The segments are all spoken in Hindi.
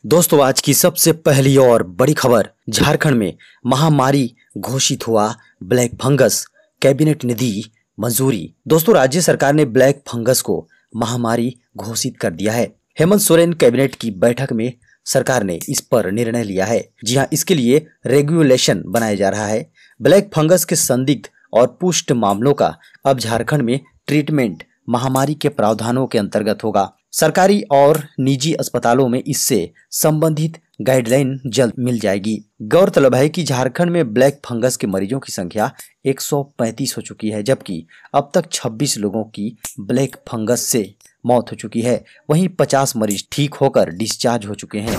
दोस्तों, आज की सबसे पहली और बड़ी खबर। झारखंड में महामारी घोषित हुआ ब्लैक फंगस, कैबिनेट ने दी मंजूरी। दोस्तों, राज्य सरकार ने ब्लैक फंगस को महामारी घोषित कर दिया है। हेमंत सोरेन कैबिनेट की बैठक में सरकार ने इस पर निर्णय लिया है। जी हां, इसके लिए रेगुलेशन बनाया जा रहा है। ब्लैक फंगस के संदिग्ध और पुष्ट मामलों का अब झारखंड में ट्रीटमेंट महामारी के प्रावधानों के अंतर्गत होगा। सरकारी और निजी अस्पतालों में इससे संबंधित गाइडलाइन जल्द मिल जाएगी। गौरतलब है कि झारखंड में ब्लैक फंगस के मरीजों की संख्या 135 हो चुकी है, जबकि अब तक 26 लोगों की ब्लैक फंगस से मौत हो चुकी है। वहीं 50 मरीज ठीक होकर डिस्चार्ज हो चुके हैं।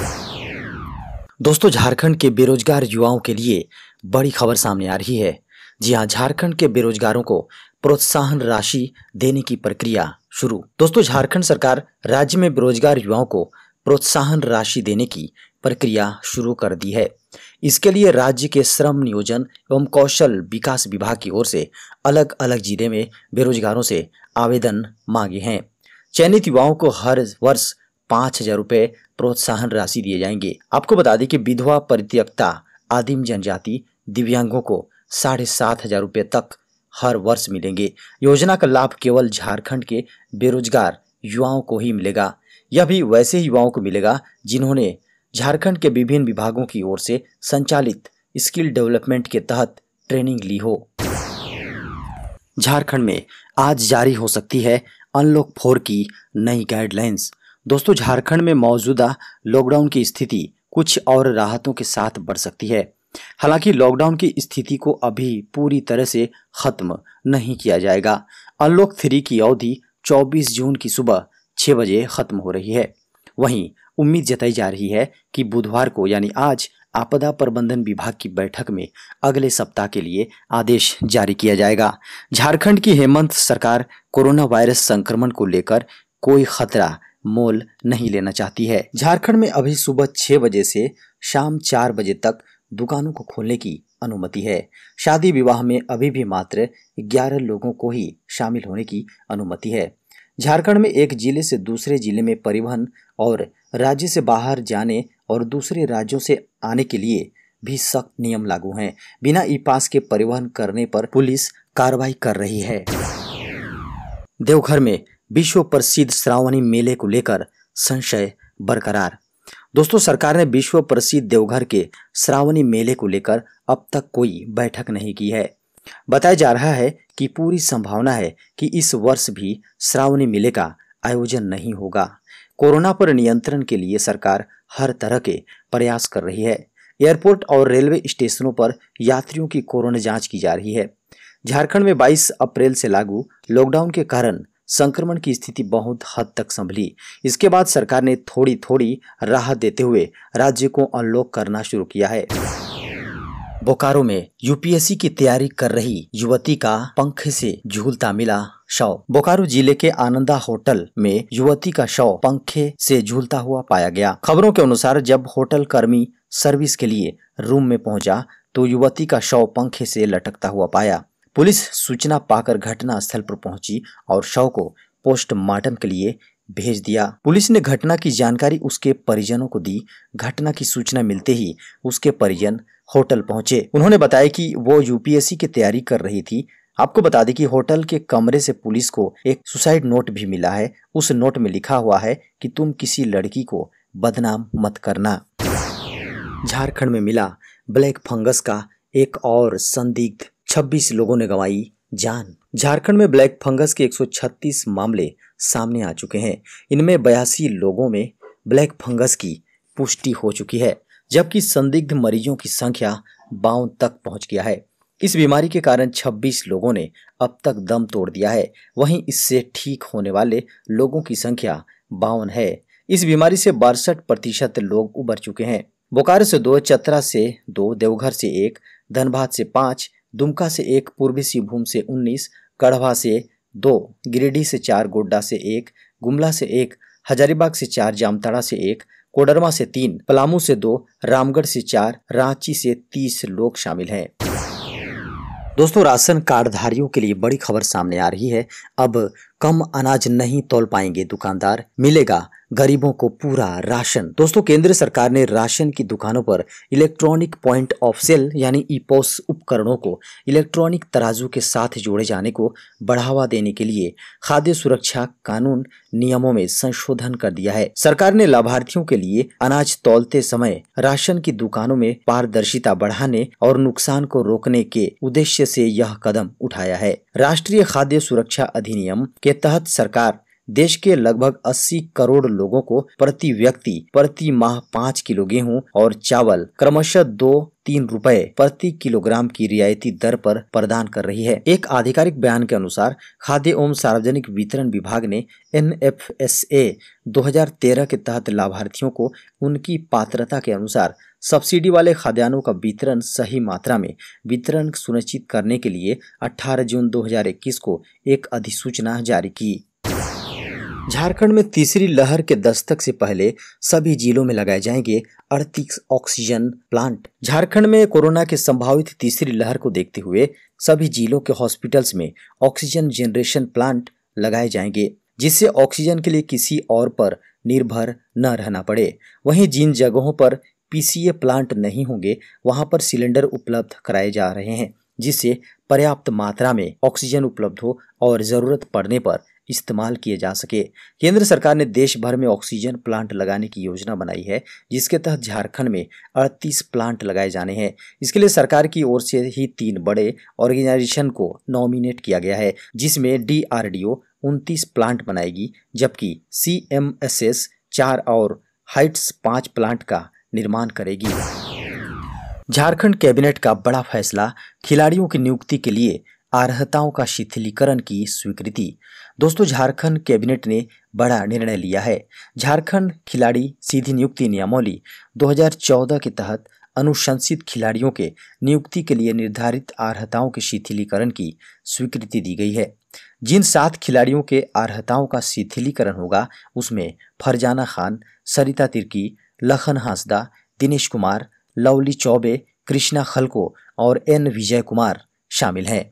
दोस्तों, झारखंड के बेरोजगार युवाओं के लिए बड़ी खबर सामने आ रही है। जी हां, झारखंड के बेरोजगारों को प्रोत्साहन राशि देने की प्रक्रिया शुरू। दोस्तों, झारखंड सरकार राज्य में बेरोजगार युवाओं को प्रोत्साहन राशि देने की प्रक्रिया शुरू कर दी है। इसके लिए राज्य के श्रम नियोजन एवं कौशल विकास विभाग की ओर से अलग अलग जिले में बेरोजगारों से आवेदन मांगे हैं। चयनित युवाओं को हर वर्ष 5,000 रुपये प्रोत्साहन राशि दिए जाएंगे। आपको बता दें कि विधवा, परित्यक्ता, आदिम जनजाति, दिव्यांगों को 7,500 रुपये तक हर वर्ष मिलेंगे। योजना का लाभ केवल झारखंड के बेरोजगार युवाओं को ही मिलेगा। यह भी वैसे युवाओं को मिलेगा जिन्होंने झारखंड के विभिन्न विभागों की ओर से संचालित स्किल डेवलपमेंट के तहत ट्रेनिंग ली हो। झारखंड में आज जारी हो सकती है अनलॉक 4 की नई गाइडलाइंस। दोस्तों, झारखंड में मौजूदा लॉकडाउन की स्थिति कुछ और राहतों के साथ बढ़ सकती है। हालांकि लॉकडाउन की स्थिति को अभी पूरी तरह से खत्म नहीं किया जाएगा। अनलॉक 3 की अवधि 24 जून की सुबह 6 बजे खत्म हो रही है। वहीं उम्मीद जताई जा रही है कि बुधवार को यानी आज आपदा प्रबंधन विभाग की बैठक में अगले सप्ताह के लिए आदेश जारी किया जाएगा। झारखंड की हेमंत सरकार कोरोना वायरस संक्रमण को लेकर कोई खतरा मोल नहीं लेना चाहती है। झारखंड में अभी सुबह 6 बजे से शाम 4 बजे तक दुकानों को खोलने की अनुमति है। शादी विवाह में अभी भी मात्र 11 लोगों को ही शामिल होने की अनुमति है। झारखंड में एक जिले से दूसरे जिले में परिवहन और राज्य से बाहर जाने और दूसरे राज्यों से आने के लिए भी सख्त नियम लागू हैं। बिना ई पास के परिवहन करने पर पुलिस कार्रवाई कर रही है। देवघर में विश्व प्रसिद्ध श्रावणी मेले को लेकर संशय बरकरार। दोस्तों, सरकार ने विश्व प्रसिद्ध देवघर के श्रावणी मेले को लेकर अब तक कोई बैठक नहीं की है। बताया जा रहा है कि पूरी संभावना है कि इस वर्ष भी श्रावणी मेले का आयोजन नहीं होगा। कोरोना पर नियंत्रण के लिए सरकार हर तरह के प्रयास कर रही है। एयरपोर्ट और रेलवे स्टेशनों पर यात्रियों की कोरोना जांच की जा रही है। झारखंड में 22 अप्रैल से लागू लॉकडाउन के कारण संक्रमण की स्थिति बहुत हद तक संभली। इसके बाद सरकार ने थोड़ी थोड़ी राहत देते हुए राज्य को अनलॉक करना शुरू किया है। बोकारो में यूपीएससी की तैयारी कर रही युवती का पंखे से झूलता मिला शव। बोकारो जिले के आनंदा होटल में युवती का शव पंखे से झूलता हुआ पाया गया। खबरों के अनुसार जब होटल कर्मी सर्विस के लिए रूम में पहुंचा तो युवती का शव पंखे से लटकता हुआ पाया। पुलिस सूचना पाकर घटना स्थल पर पहुंची और शव को पोस्टमार्टम के लिए भेज दिया। पुलिस ने घटना की जानकारी उसके परिजनों को दी। घटना की सूचना मिलते ही उसके परिजन होटल पहुंचे। उन्होंने बताया कि वो यूपीएससी की तैयारी कर रही थी। आपको बता दें कि होटल के कमरे से पुलिस को एक सुसाइड नोट भी मिला है। उस नोट में लिखा हुआ है कि तुम किसी लड़की को बदनाम मत करना। झारखंड में मिला ब्लैक फंगस का एक और संदिग्ध, 26 लोगों ने गंवाई जान। झारखंड में ब्लैक फंगस के 136 मामले सामने आ चुके हैं। इनमें 82 लोगों में ब्लैक फंगस की पुष्टि हो चुकी है, जबकि संदिग्ध मरीजों की संख्या 52 तक पहुंच गया है। इस बीमारी के कारण 26 लोगों ने अब तक दम तोड़ दिया है। वहीं इससे ठीक होने वाले लोगों की संख्या 52 है। इस बीमारी से 62% लोग उबर चुके हैं। बोकारो से 2, चतरा से 2, देवघर से 1, धनबाद से 5, दुमका से 1, पूर्वी सिंहभूम से 19, गढ़वा से 2, गिरिडीह से 4, गोड्डा से 1, गुमला से 1, हजारीबाग से 4, जामताड़ा से 1, कोडरमा से 3, पलामू से 2, रामगढ़ से 4, रांची से 30 लोग शामिल हैं। दोस्तों, राशन कार्डधारियों के लिए बड़ी खबर सामने आ रही है। अब कम अनाज नहीं तौल पाएंगे दुकानदार, मिलेगा गरीबों को पूरा राशन। दोस्तों, केंद्र सरकार ने राशन की दुकानों पर इलेक्ट्रॉनिक पॉइंट ऑफ सेल यानी ईपॉस उपकरणों को इलेक्ट्रॉनिक तराजू के साथ जोड़े जाने को बढ़ावा देने के लिए खाद्य सुरक्षा कानून नियमों में संशोधन कर दिया है। सरकार ने लाभार्थियों के लिए अनाज तौलते समय राशन की दुकानों में पारदर्शिता बढ़ाने और नुकसान को रोकने के उद्देश्य से यह कदम उठाया है। राष्ट्रीय खाद्य सुरक्षा अधिनियम के तहत सरकार देश के लगभग 80 करोड़ लोगों को प्रति व्यक्ति प्रति माह 5 किलो गेहूं और चावल क्रमशः 2-3 रुपए प्रति किलोग्राम की रियायती दर पर प्रदान कर रही है। एक आधिकारिक बयान के अनुसार खाद्य एवं सार्वजनिक वितरण विभाग ने NFSA 2013 के तहत लाभार्थियों को उनकी पात्रता के अनुसार सब्सिडी वाले खाद्यान्नों का वितरण सही मात्रा में वितरण सुनिश्चित करने के लिए 18 जून 2021 को एक अधिसूचना जारी की। झारखंड में तीसरी लहर के दस्तक से पहले सभी जिलों में लगाए जाएंगे 38 ऑक्सीजन प्लांट। झारखंड में कोरोना के संभावित तीसरी लहर को देखते हुए सभी जिलों के हॉस्पिटल्स में ऑक्सीजन जनरेशन प्लांट लगाए जाएंगे, जिससे ऑक्सीजन के लिए किसी और पर निर्भर न रहना पड़े। वहीं जिन जगहों पर PCA प्लांट नहीं होंगे वहां पर सिलेंडर उपलब्ध कराए जा रहे हैं, जिससे पर्याप्त मात्रा में ऑक्सीजन उपलब्ध हो और जरूरत पड़ने पर इस्तेमाल किए जा सके। केंद्र सरकार ने देश भर में ऑक्सीजन प्लांट लगाने की योजना बनाई है, जिसके तहत झारखंड में 38 प्लांट लगाए जाने हैं। इसके लिए सरकार की ओर से ही 3 बड़े ऑर्गेनाइजेशन को नॉमिनेट किया गया है, जिसमें DRDO 29 प्लांट बनाएगी, जबकि CMSS 4 और हाइट्स 5 प्लांट का निर्माण करेगी। झारखंड कैबिनेट का बड़ा फैसला, खिलाड़ियों की नियुक्ति के लिए अर्हताओं का शिथिलीकरण की स्वीकृति। दोस्तों, झारखंड कैबिनेट ने बड़ा निर्णय लिया है। झारखंड खिलाड़ी सीधी नियुक्ति नियमावली 2014 के तहत अनुशंसित खिलाड़ियों के नियुक्ति के लिए निर्धारित अर्हताओं के शिथिलीकरण की स्वीकृति दी गई है। जिन 7 खिलाड़ियों के अर्हताओं का शिथिलीकरण होगा उसमें फरजाना खान, सरिता तिर्की, लखन हांसदा, दिनेश कुमार, लवली चौबे, कृष्णा खलको और N विजय कुमार शामिल हैं।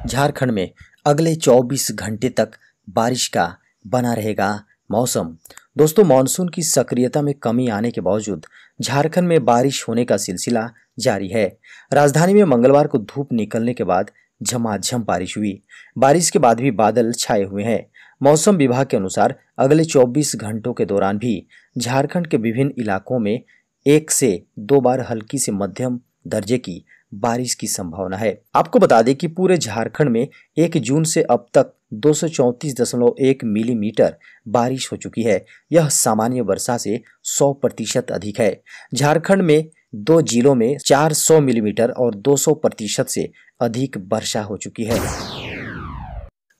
झारखंड में अगले 24 घंटे तक बारिश का बना रहेगा मौसम। दोस्तों, मानसून की सक्रियता में कमी आने के बावजूद झारखंड में बारिश होने का सिलसिला जारी है। राजधानी में मंगलवार को धूप निकलने के बाद झमाझम बारिश हुई। बारिश के बाद भी बादल छाए हुए हैं। मौसम विभाग के अनुसार अगले 24 घंटों के दौरान भी झारखंड के विभिन्न इलाकों में 1 से 2 बार हल्की से मध्यम दर्जे की बारिश की संभावना है। आपको बता दें कि पूरे झारखंड में 1 जून से अब तक 234.1 मिलीमीटर बारिश हो चुकी है। यह सामान्य वर्षा से 100% अधिक है। झारखंड में 2 जिलों में 400 मिलीमीटर और 200% से अधिक वर्षा हो चुकी है।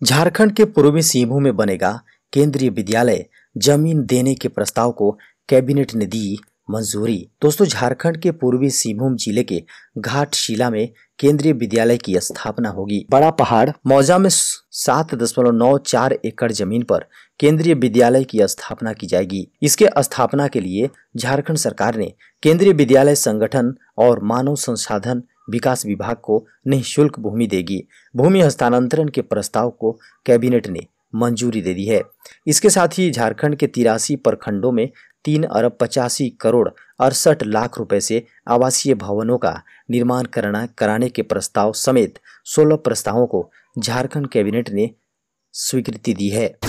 झारखंड के पूर्वी सिंहभूम में बनेगा केंद्रीय विद्यालय, जमीन देने के प्रस्ताव को कैबिनेट ने दी मंजूरी। दोस्तों, झारखंड के पूर्वी सिंहभूम जिले के घाटशिला में केंद्रीय विद्यालय की स्थापना होगी। बड़ा पहाड़ मौजा में 7.94 एकड़ जमीन पर केंद्रीय विद्यालय की स्थापना की जाएगी। इसके स्थापना के लिए झारखंड सरकार ने केंद्रीय विद्यालय संगठन और मानव संसाधन विकास विभाग को निःशुल्क भूमि देगी। भूमि हस्तांतरण के प्रस्ताव को कैबिनेट ने मंजूरी दे दी है। इसके साथ ही झारखंड के 83 प्रखंडों में 3 अरब 85 करोड़ 68 लाख रुपए से आवासीय भवनों का निर्माण कराने के प्रस्ताव समेत 16 प्रस्तावों को झारखंड कैबिनेट ने स्वीकृति दी है।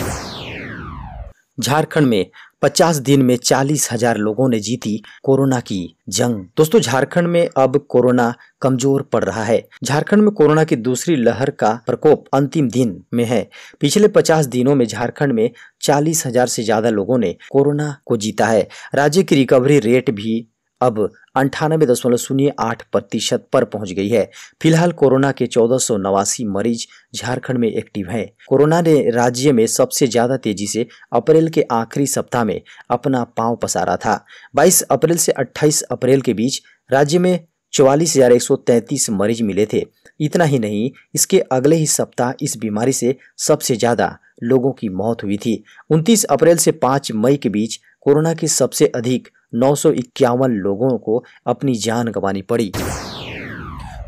झारखंड में 50 दिन में 40,000 लोगों ने जीती कोरोना की जंग। दोस्तों, झारखंड में अब कोरोना कमजोर पड़ रहा है। झारखंड में कोरोना की दूसरी लहर का प्रकोप अंतिम दिन में है। पिछले 50 दिनों में झारखंड में 40,000 से ज्यादा लोगों ने कोरोना को जीता है। राज्य की रिकवरी रेट भी अब 98.08% पर पहुंच गई है। फिलहाल कोरोना के 1489 मरीज झारखंड में एक्टिव हैं। कोरोना ने राज्य में सबसे ज्यादा तेजी से अप्रैल के आखिरी सप्ताह में अपना पांव पसारा था। 22 अप्रैल से 28 अप्रैल के बीच राज्य में 44,133 मरीज मिले थे। इतना ही नहीं, इसके अगले ही सप्ताह इस बीमारी से सबसे ज्यादा लोगों की मौत हुई थी। 29 अप्रैल से 5 मई के बीच कोरोना के सबसे अधिक 951 लोगों को अपनी जान गंवानी पड़ी।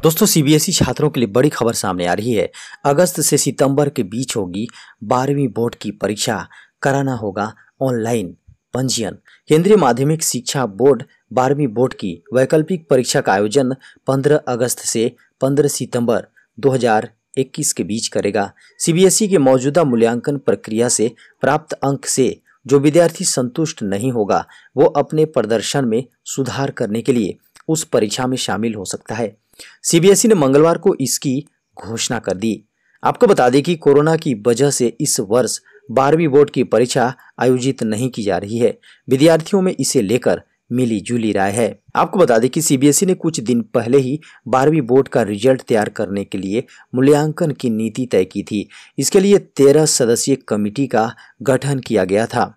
दोस्तों सीबीएसई छात्रों के लिए बड़ी खबर सामने आ रही है। अगस्त से सितंबर के बीच होगी 12वीं बोर्ड की परीक्षा, कराना होगा ऑनलाइन पंजीयन। केंद्रीय माध्यमिक शिक्षा बोर्ड 12वीं बोर्ड की वैकल्पिक परीक्षा का आयोजन 15 अगस्त से 15 सितंबर 2021 के बीच करेगा। सीबीएसई के मौजूदा मूल्यांकन प्रक्रिया से प्राप्त अंक से जो विद्यार्थी संतुष्ट नहीं होगा वो अपने प्रदर्शन में सुधार करने के लिए उस परीक्षा में शामिल हो सकता है। सीबीएसई ने मंगलवार को इसकी घोषणा कर दी। आपको बता दें कि कोरोना की वजह से इस वर्ष 12वीं बोर्ड की परीक्षा आयोजित नहीं की जा रही है। विद्यार्थियों में इसे लेकर मिली जुली राय है। आपको बता दें कि सीबीएसई ने कुछ दिन पहले ही 12वीं बोर्ड का रिजल्ट तैयार करने के लिए मूल्यांकन की नीति तय की थी। इसके लिए 13 सदस्यीय कमेटी का गठन किया गया था।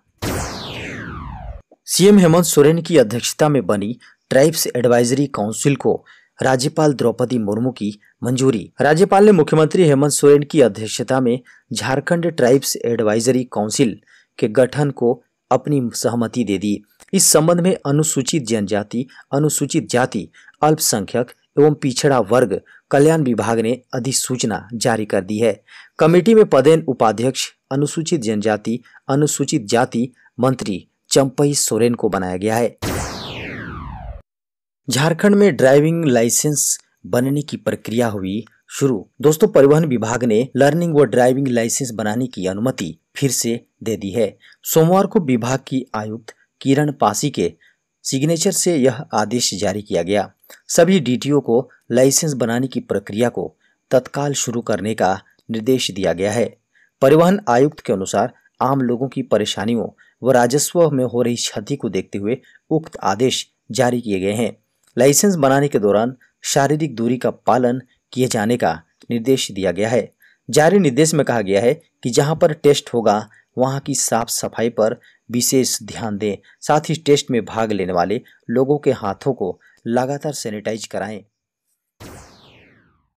सीएम हेमंत सोरेन की अध्यक्षता में बनी ट्राइब्स एडवाइजरी काउंसिल को राज्यपाल द्रौपदी मुर्मू की मंजूरी। राज्यपाल ने मुख्यमंत्री हेमंत सोरेन की अध्यक्षता में झारखंड ट्राइब्स एडवाइजरी काउंसिल के गठन को अपनी सहमति दे दी। इस संबंध में अनुसूचित जनजाति, अनुसूचित जाति, अल्पसंख्यक एवं पिछड़ा वर्ग कल्याण विभाग ने अधिसूचना जारी कर दी है। कमेटी में पदेन उपाध्यक्ष अनुसूचित जनजाति, अनुसूचित जाति मंत्री चंपई सोरेन को बनाया गया है। झारखंड में ड्राइविंग लाइसेंस बनने की प्रक्रिया हुई शुरू। दोस्तों परिवहन विभाग ने लर्निंग व ड्राइविंग लाइसेंस बनाने की अनुमति फिर से दे दी है। सोमवार को विभाग की आयुक्त किरण पासी के सिग्नेचर से यह आदेश जारी किया गया। सभी डीटीओ को लाइसेंस बनाने की प्रक्रिया को तत्काल शुरू करने का निर्देश दिया गया है। परिवहन आयुक्त के अनुसार आम लोगों की परेशानियों व राजस्व में हो रही क्षति को देखते हुए उक्त आदेश जारी किए गए हैं। लाइसेंस बनाने के दौरान शारीरिक दूरी का पालन किए जाने का निर्देश दिया गया है। जारी निर्देश में कहा गया है कि जहां पर टेस्ट होगा वहां की साफ सफाई पर विशेष ध्यान दें। साथ ही टेस्ट में भाग लेने वाले लोगों के हाथों को लगातार सैनिटाइज कराएं।